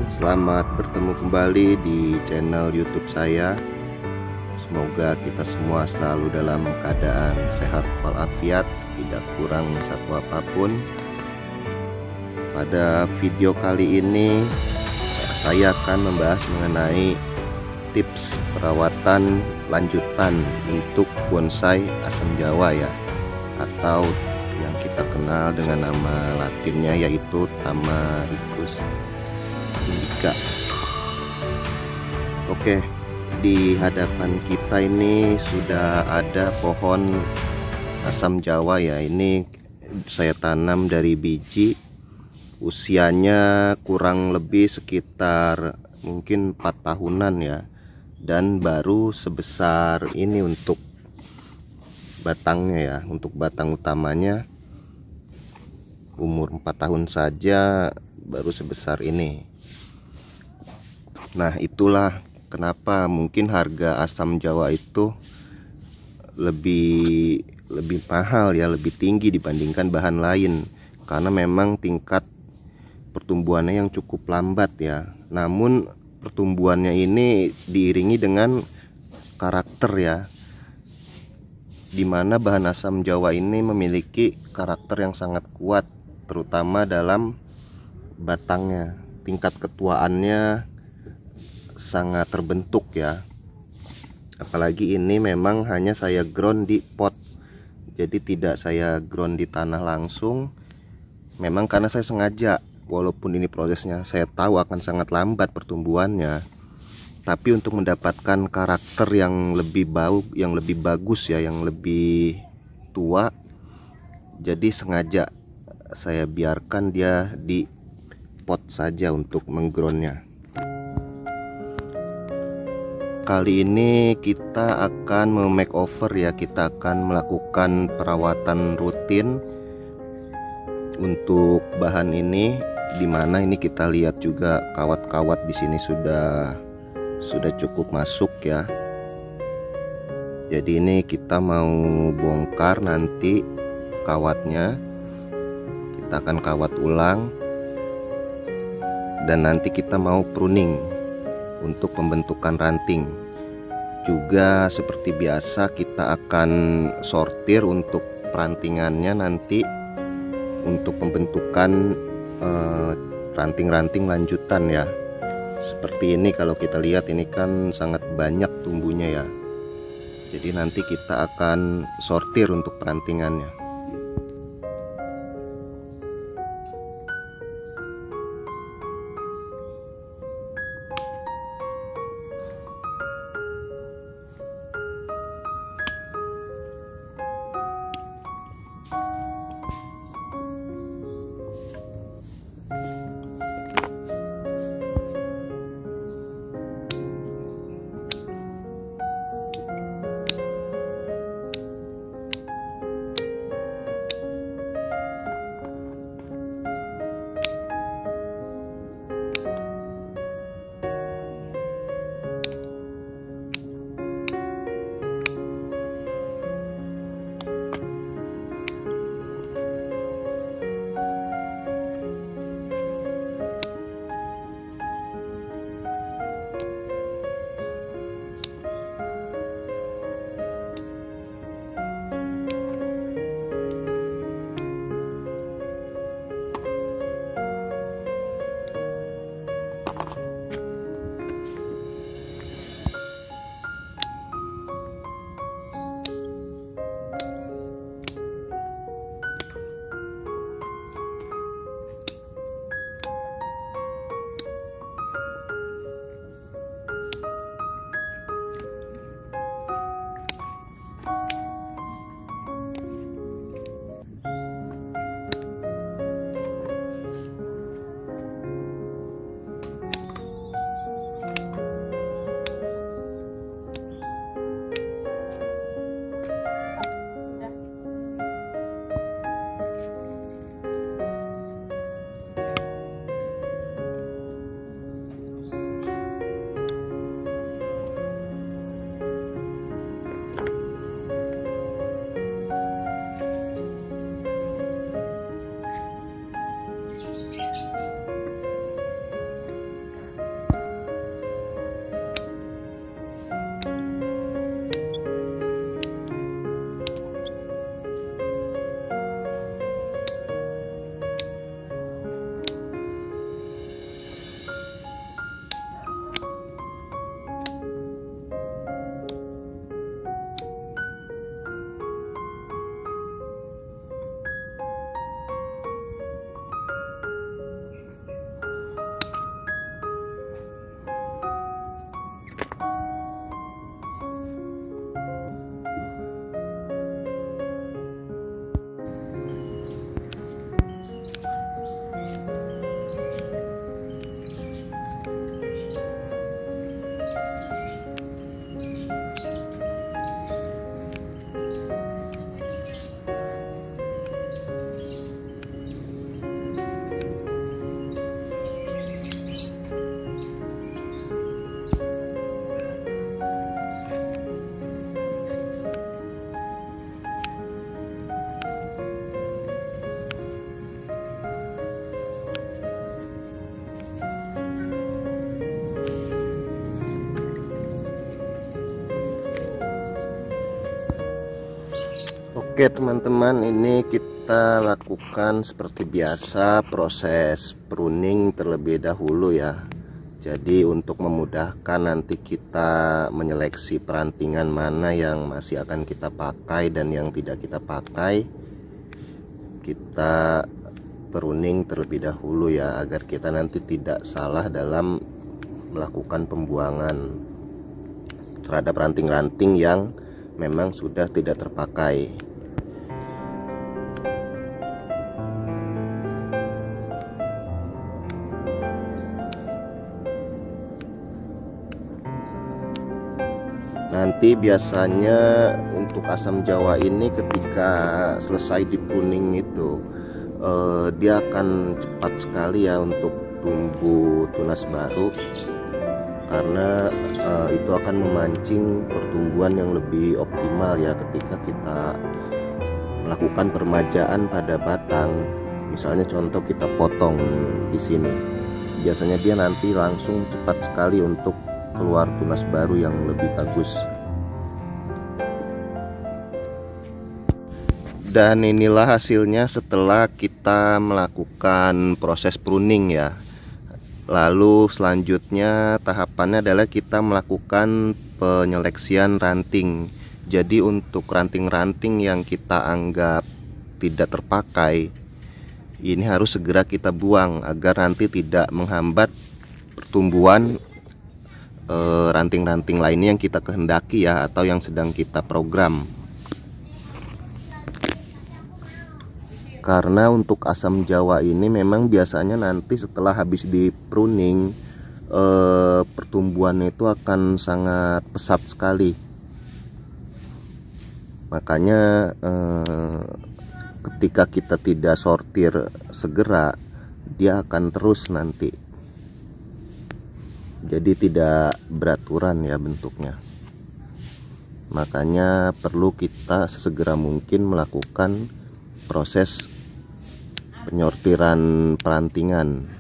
Selamat bertemu kembali di channel YouTube saya. Semoga kita semua selalu dalam keadaan sehat walafiat, tidak kurang satu apapun. Pada video kali ini saya akan membahas mengenai tips perawatan lanjutan untuk bonsai asam jawa ya, atau yang kita kenal dengan nama latinnya yaitu Tamaricus indica. Oke, di hadapan kita ini sudah ada pohon asam jawa ya. Ini saya tanam dari biji, usianya kurang lebih sekitar mungkin 4 tahunan ya, dan baru sebesar ini untuk batangnya ya. Untuk batang utamanya umur 4 tahun saja baru sebesar ini. Nah, itulah kenapa mungkin harga asam jawa itu lebih mahal ya, lebih tinggi dibandingkan bahan lain, karena memang tingkat pertumbuhannya yang cukup lambat ya. Namun pertumbuhannya ini diiringi dengan karakter ya, dimana bahan asam jawa ini memiliki karakter yang sangat kuat, terutama dalam batangnya. Tingkat ketuaannya sangat terbentuk ya. Apalagi ini memang hanya saya ground di pot, jadi tidak saya ground di tanah langsung. Memang karena saya sengaja, walaupun ini prosesnya saya tahu akan sangat lambat pertumbuhannya, tapi untuk mendapatkan karakter yang lebih bagus ya, yang lebih tua, jadi sengaja saya biarkan dia di pot saja untuk menggroundnya. Kali ini kita akan memakeover ya, kita akan melakukan perawatan rutin untuk bahan ini, dimana ini kita lihat juga kawat-kawat di sini sudah cukup masuk ya. Jadi ini kita mau bongkar nanti kawatnya, kita akan kawat ulang, dan nanti kita mau pruning untuk pembentukan ranting. Juga seperti biasa kita akan sortir untuk perantingannya nanti untuk pembentukan ranting-ranting lanjutan ya. Seperti ini, kalau kita lihat ini kan sangat banyak tumbuhnya ya. Jadi nanti kita akan sortir untuk perantingannya. Oke teman-teman, ini kita lakukan seperti biasa proses pruning terlebih dahulu ya. Jadi untuk memudahkan nanti kita menyeleksi perantingan mana yang masih akan kita pakai dan yang tidak kita pakai, kita pruning terlebih dahulu ya, agar kita nanti tidak salah dalam melakukan pembuangan terhadap ranting-ranting yang memang sudah tidak terpakai. Nanti biasanya untuk asam jawa ini ketika selesai di pruning itu dia akan cepat sekali ya untuk tumbuh tunas baru, karena itu akan memancing pertumbuhan yang lebih optimal ya ketika kita melakukan permajaan pada batang. Misalnya contoh kita potong di sini, biasanya dia nanti langsung cepat sekali untuk keluar tunas baru yang lebih bagus. Dan inilah hasilnya setelah kita melakukan proses pruning ya. Lalu selanjutnya tahapannya adalah kita melakukan penyeleksian ranting. Jadi untuk ranting-ranting yang kita anggap tidak terpakai, ini harus segera kita buang agar nanti tidak menghambat pertumbuhan ranting-ranting lainnya yang kita kehendaki ya, atau yang sedang kita program. Karena untuk asam jawa ini memang biasanya nanti setelah habis di pruning pertumbuhannya itu akan sangat pesat sekali. Makanya ketika kita tidak sortir segera, dia akan terus nanti. Jadi tidak beraturan ya bentuknya. Makanya perlu kita sesegera mungkin melakukan proses penyortiran perantingan.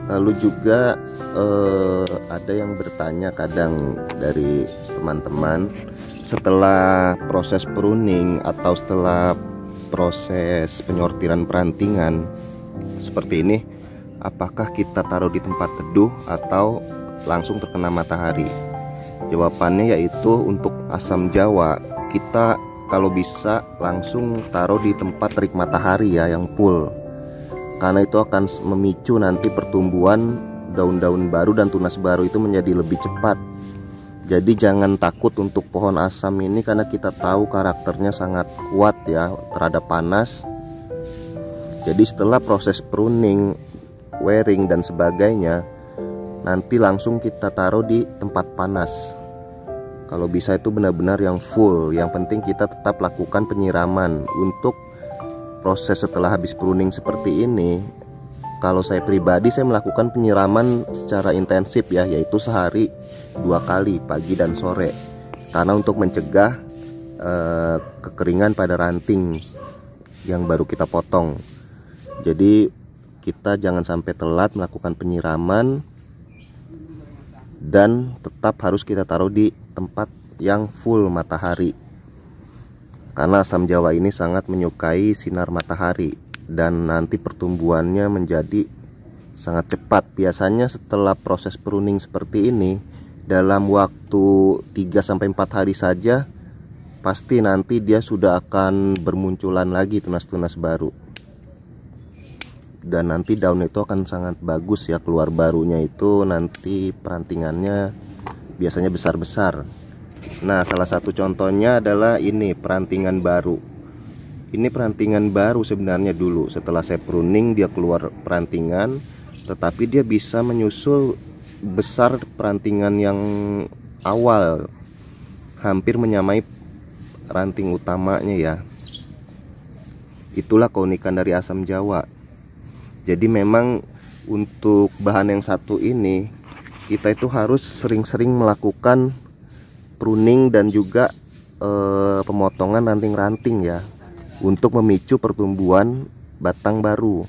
Lalu juga ada yang bertanya kadang dari teman-teman, setelah proses pruning atau setelah proses penyortiran perantingan seperti ini, apakah kita taruh di tempat teduh atau langsung terkena matahari? Jawabannya yaitu untuk asam jawa kita kalau bisa langsung taruh di tempat terik matahari ya, yang full. Karena itu akan memicu nanti pertumbuhan daun-daun baru dan tunas baru itu menjadi lebih cepat. Jadi jangan takut untuk pohon asam ini, karena kita tahu karakternya sangat kuat ya terhadap panas. Jadi setelah proses pruning, wearing dan sebagainya, nanti langsung kita taruh di tempat panas. Kalau bisa itu benar-benar yang full. Yang penting kita tetap lakukan penyiraman. Untuk proses setelah habis pruning seperti ini, kalau saya pribadi saya melakukan penyiraman secara intensif ya, yaitu sehari 2 kali, pagi dan sore, karena untuk mencegah kekeringan pada ranting yang baru kita potong. Jadi kita jangan sampai telat melakukan penyiraman, dan tetap harus kita taruh di tempat yang full matahari. Karena asam jawa ini sangat menyukai sinar matahari dan nanti pertumbuhannya menjadi sangat cepat. Biasanya setelah proses pruning seperti ini, dalam waktu 3-4 hari saja pasti nanti dia sudah akan bermunculan lagi tunas-tunas baru. Dan nanti daun itu akan sangat bagus ya, keluar barunya itu nanti perantingannya biasanya besar-besar. Nah, salah satu contohnya adalah ini perantingan baru. Ini perantingan baru sebenarnya dulu. Setelah saya pruning dia keluar perantingan, tetapi dia bisa menyusul besar perantingan yang awal, hampir menyamai ranting utamanya ya. Itulah keunikan dari asam Jawa. Jadi memang untuk bahan yang satu ini kita itu harus sering-sering melakukan pruning dan juga pemotongan ranting-ranting ya, untuk memicu pertumbuhan batang baru.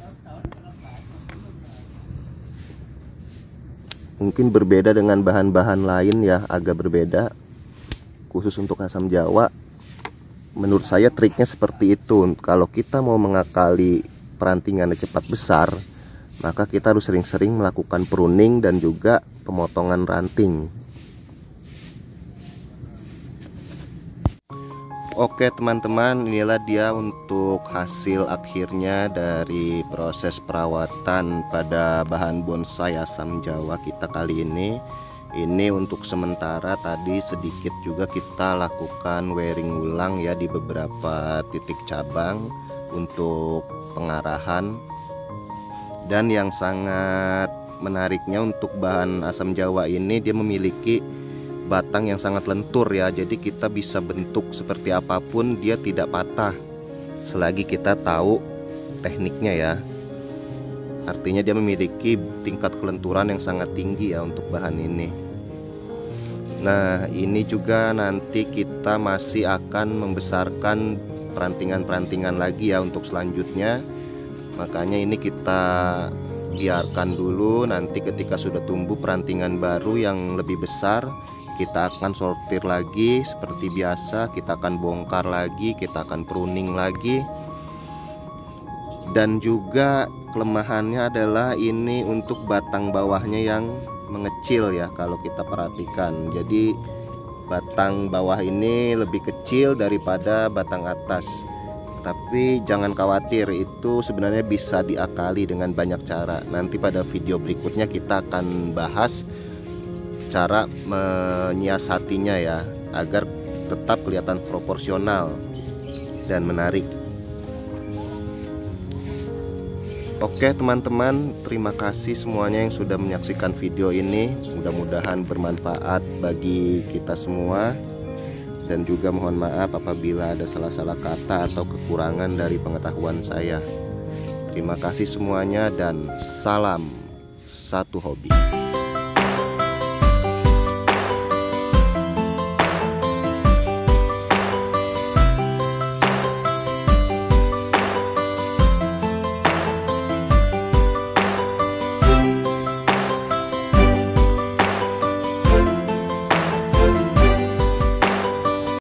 Mungkin berbeda dengan bahan-bahan lain ya, agak berbeda. Khusus untuk asam Jawa, menurut saya triknya seperti itu. Kalau kita mau mengakali perantingannya cepat besar, maka kita harus sering-sering melakukan pruning dan juga pemotongan ranting. Oke teman-teman, inilah dia untuk hasil akhirnya dari proses perawatan pada bahan bonsai asam Jawa kita kali ini. Ini untuk sementara, tadi sedikit juga kita lakukan wearing ulang ya di beberapa titik cabang untuk pengarahan. Dan yang sangat menariknya untuk bahan asam Jawa ini, dia memiliki batang yang sangat lentur ya. Jadi kita bisa bentuk seperti apapun dia tidak patah selagi kita tahu tekniknya ya. Artinya dia memiliki tingkat kelenturan yang sangat tinggi ya untuk bahan ini. Nah ini juga nanti kita masih akan membesarkan perantingan-perantingan lagi ya untuk selanjutnya. Makanya ini kita biarkan dulu, nanti ketika sudah tumbuh perantingan baru yang lebih besar, kita akan sortir lagi seperti biasa, kita akan bongkar lagi, kita akan pruning lagi. Dan juga kelemahannya adalah ini untuk batang bawahnya yang mengecil ya, kalau kita perhatikan. Jadi batang bawah ini lebih kecil daripada batang atas. Tapi jangan khawatir, itu sebenarnya bisa diakali dengan banyak cara. Nanti pada video berikutnya kita akan bahas cara menyiasatinya ya, agar tetap kelihatan proporsional dan menarik. Oke teman-teman, terima kasih semuanya yang sudah menyaksikan video ini. Mudah-mudahan bermanfaat bagi kita semua. Dan juga mohon maaf apabila ada salah-salah kata atau kekurangan dari pengetahuan saya. Terima kasih semuanya dan salam satu hobi.